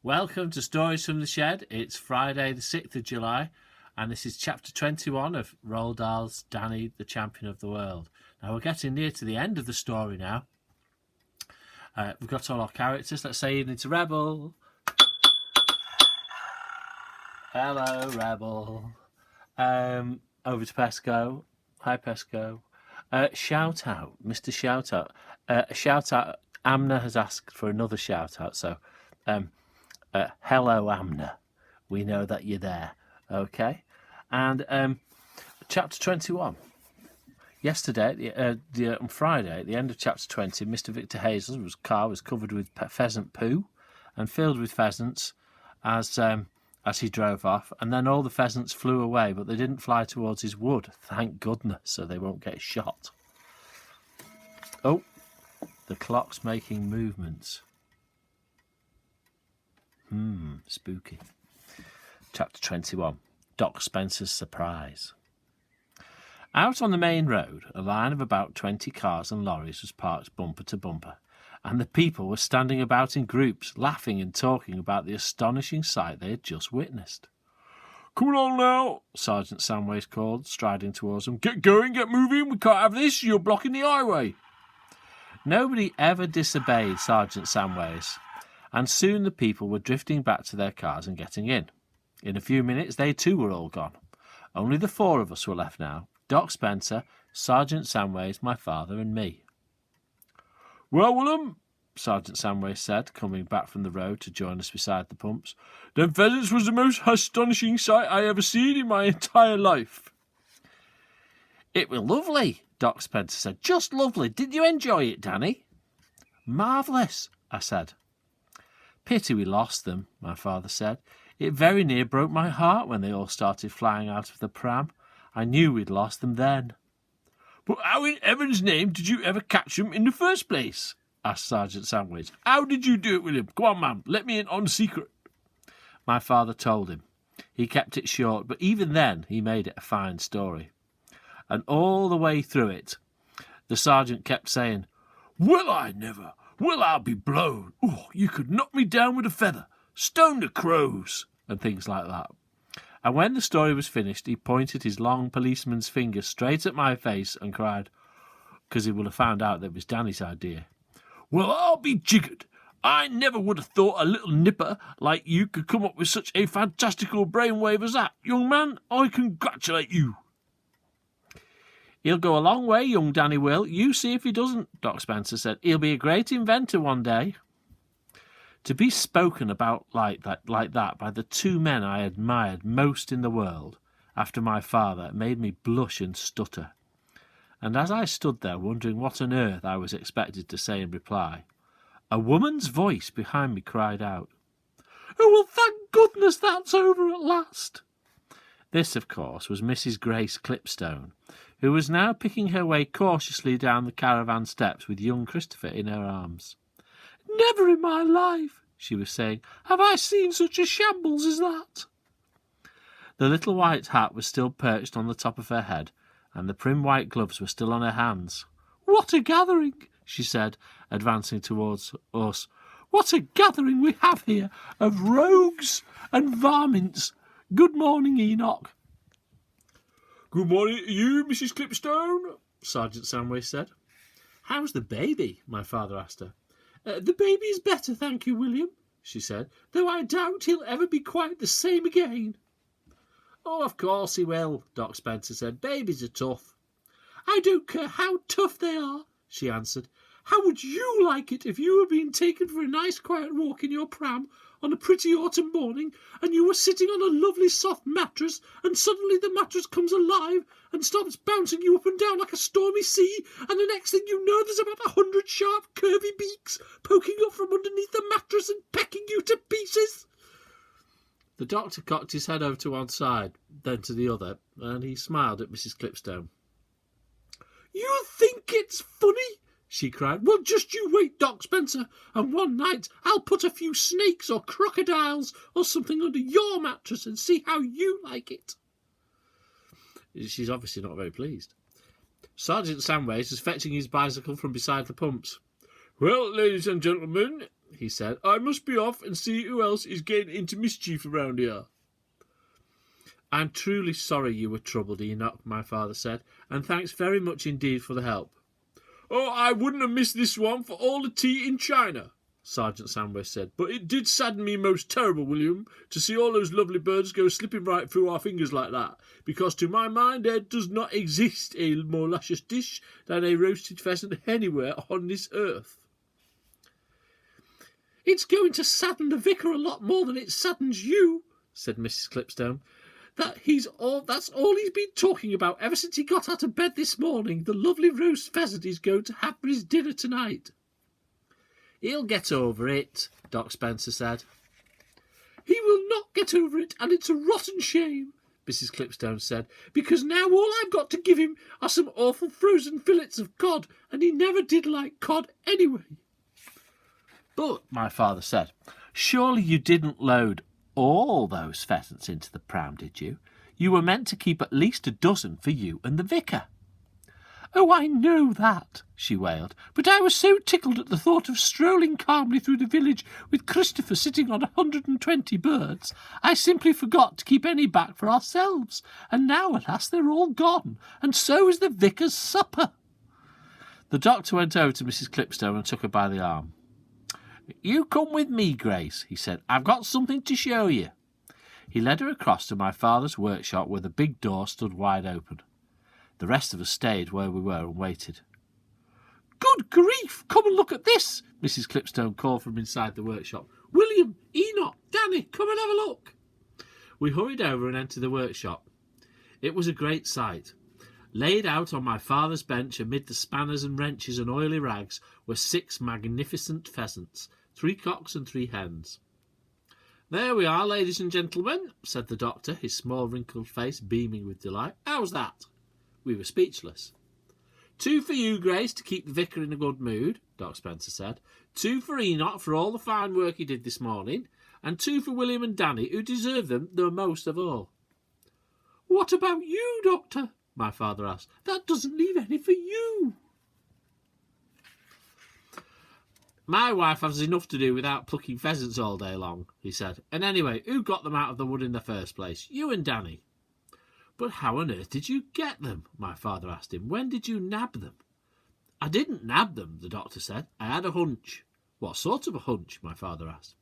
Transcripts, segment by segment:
Welcome to Stories from the Shed. It's Friday the 6th of July and this is chapter 21 of Roald Dahl's Danny, the Champion of the World. Now we're getting near to the end of the story now. We've got all our characters. Let's say evening to Rebel. Hello, Rebel. Over to Pesco. Hi, Pesco. Shout out, Mr. Shout Out. Shout out. Amna has asked for another shout out, so hello, Amna. We know that you're there. Okay, and chapter 21. Yesterday, on Friday, at the end of chapter 20, Mr. Victor Hazel's car was covered with pheasant poo and filled with pheasants as he drove off. And then all the pheasants flew away, but they didn't fly towards his wood. Thank goodness, so they won't get shot. Oh, the clock's making movements. Spooky. Chapter 21. Doc Spencer's Surprise. Out on the main road, a line of about 20 cars and lorries was parked bumper to bumper, and the people were standing about in groups, laughing and talking about the astonishing sight they had just witnessed. "Come on now," Sergeant Samways called, striding towards them. "Get going, get moving, we can't have this, you're blocking the highway." Nobody ever disobeyed Sergeant Samways, and soon the people were drifting back to their cars and getting in. In a few minutes they too were all gone. Only the four of us were left now. Doc Spencer, Sergeant Samways, my father and me. "Well, Willem," Sergeant Samways said, coming back from the road to join us beside the pumps, "them pheasants was the most astonishing sight I ever seen in my entire life." "It was lovely," Doc Spencer said. "Just lovely. Did you enjoy it, Danny?" "Marvellous," I said. "Pity we lost them," my father said. "It very near broke my heart when they all started flying out of the pram. I knew we'd lost them then." "But how in heaven's name did you ever catch them in the first place?" asked Sergeant Sandwich. "How did you do it, William? Go on, man, let me in on secret." My father told him. He kept it short, but even then he made it a fine story. And all the way through it, the sergeant kept saying, "Well, I never. Well, I'll be blown. Oh, you could knock me down with a feather. Stone the crows," and things like that. And when the story was finished, he pointed his long policeman's finger straight at my face and cried, because he would have found out that it was Danny's idea, "Well, I'll be jiggered. I never would have thought a little nipper like you could come up with such a fantastical brainwave as that. Young man, I congratulate you." "He'll go a long way, young Danny will. You see if he doesn't," Doc Spencer said. "He'll be a great inventor one day." To be spoken about like that by the two men I admired most in the world, after my father, made me blush and stutter. And as I stood there wondering what on earth I was expected to say in reply, a woman's voice behind me cried out, "Oh, well, thank goodness that's over at last." This, of course, was Mrs. Grace Clipstone, who was now picking her way cautiously down the caravan steps with young Christopher in her arms. "Never in my life," she was saying, "have I seen such a shambles as that." The little white hat was still perched on the top of her head, and the prim white gloves were still on her hands. "What a gathering," she said, advancing towards us. "What a gathering we have here of rogues and varmints. Good morning, Enoch." "Good morning to you, Mrs. Clipstone," Sergeant Samway said. "How's the baby?" my father asked her. "The baby is better, thank you, William," she said, "though I doubt he'll ever be quite the same again." "Oh, of course he will," Doc Spencer said. "Babies are tough." "I don't care how tough they are," she answered. "How would you like it if you were being taken for a nice quiet walk in your pram on a pretty autumn morning, and you were sitting on a lovely soft mattress, and suddenly the mattress comes alive and stops bouncing you up and down like a stormy sea, and the next thing you know there's about 100 sharp, curvy beaks poking up from underneath the mattress and pecking you to pieces?" The doctor cocked his head over to one side, then to the other, and he smiled at Mrs. Clipstone. "You think it's funny?" she cried. "Well, just you wait, Doc Spencer, and one night I'll put a few snakes or crocodiles or something under your mattress and see how you like it." She's obviously not very pleased. Sergeant Samways is fetching his bicycle from beside the pumps. "Well, ladies and gentlemen," he said. "I must be off and see who else is getting into mischief around here." "I'm truly sorry you were troubled, Enoch," my father said, "and thanks very much indeed for the help." "Oh, I wouldn't have missed this one for all the tea in China," Sergeant Samway said, "but it did sadden me most terrible, William, to see all those lovely birds go slipping right through our fingers like that, because to my mind there does not exist a more luscious dish than a roasted pheasant anywhere on this earth." "It's going to sadden the vicar a lot more than it saddens you," said Mrs. Clipstone. That's all he's been talking about ever since he got out of bed this morning, the lovely roast pheasant he's going to have for his dinner tonight." "He'll get over it," Doc Spencer said. "He will not get over it, and it's a rotten shame," Mrs. Clipstone said, "because now all I've got to give him are some awful frozen fillets of cod, and he never did like cod anyway." "But," my father said, "surely you didn't load all those pheasants into the pram, did you? You were meant to keep at least a dozen for you and the vicar." "Oh, I know that," she wailed, "but I was so tickled at the thought of strolling calmly through the village with Christopher sitting on 120 birds, I simply forgot to keep any back for ourselves, and now, alas, they're all gone, and so is the vicar's supper." The doctor went over to Mrs. Clipstone and took her by the arm. "You come with me, Grace," he said. "I've got something to show you." He led her across to my father's workshop where the big door stood wide open. The rest of us stayed where we were and waited. "Good grief, come and look at this," Mrs. Clipstone called from inside the workshop. "William, Enoch, Danny, come and have a look." We hurried over and entered the workshop. It was a great sight. Laid out on my father's bench amid the spanners and wrenches and oily rags were 6 magnificent pheasants, 3 cocks and 3 hens. "There we are, ladies and gentlemen," said the doctor, his small wrinkled face beaming with delight. "How's that?" We were speechless. "2 for you, Grace, to keep the vicar in a good mood," Doc Spencer said. "2 for Enoch for all the fine work he did this morning, and 2 for William and Danny, who deserve them the most of all." "What about you, Doctor?" my father asked. "That doesn't leave any for you." "My wife has enough to do without plucking pheasants all day long," he said. "And anyway, who got them out of the wood in the first place? You and Danny." "But how on earth did you get them?" my father asked him. "When did you nab them?" "I didn't nab them," the doctor said. "I had a hunch." "What sort of a hunch?" my father asked.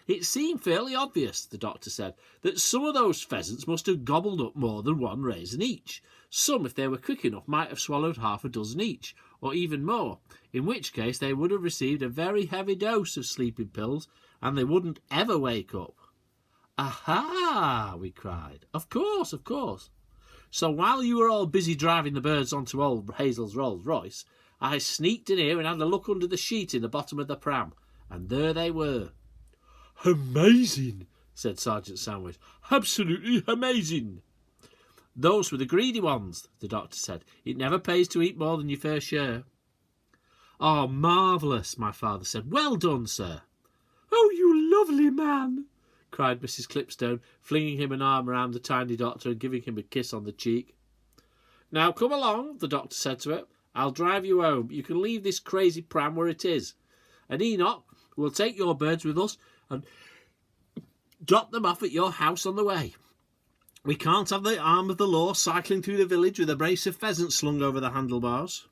"It seemed fairly obvious," the doctor said, "that some of those pheasants must have gobbled up more than 1 raisin each. Some, if they were quick enough, might have swallowed half a dozen each, or even more, in which case they would have received a very heavy dose of sleeping pills, and they wouldn't ever wake up." "Aha!" we cried. Of course. So while you were all busy driving the birds onto old Hazel's Rolls Royce, I sneaked in here and had a look under the sheet in the bottom of the pram, and there they were." "Amazing," said Sergeant Sandwich. "Absolutely amazing." "Those were the greedy ones," the doctor said. "It never pays to eat more than your fair share." "Oh, marvellous," my father said. "Well done, sir." "Oh, you lovely man," cried Mrs. Clipstone, flinging him an arm round the tiny doctor and giving him a kiss on the cheek. "Now come along," the doctor said to her. "I'll drive you home. You can leave this crazy pram where it is. And Enoch, we'll take your birds with us and drop them off at your house on the way. We can't have the arm of the law cycling through the village with a brace of pheasants slung over the handlebars."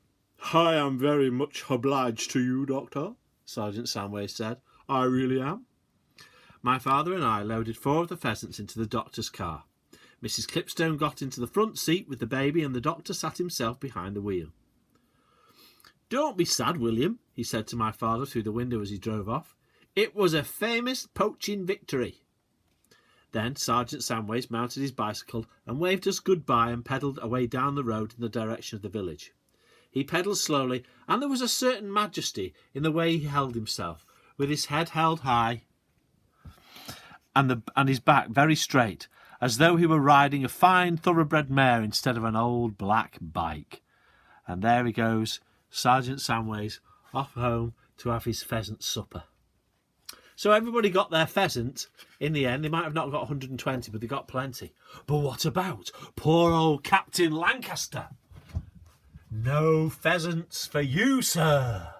"I am very much obliged to you, Doctor," Sergeant Samway said. "I really am." My father and I loaded 4 of the pheasants into the doctor's car. Mrs. Clipstone got into the front seat with the baby, and the doctor sat himself behind the wheel. "Don't be sad, William," he said to my father through the window as he drove off. "It was a famous poaching victory." Then Sergeant Samways mounted his bicycle and waved us good-bye and pedalled away down the road in the direction of the village. He pedalled slowly, and there was a certain majesty in the way he held himself, with his head held high and his back very straight, as though he were riding a fine thoroughbred mare instead of an old black bike. And there he goes, Sergeant Samways, off home to have his pheasant supper. So everybody got their pheasant. In the end, they might have not got 120, but they got plenty. But what about poor old Captain Lancaster? "No pheasants for you, sir."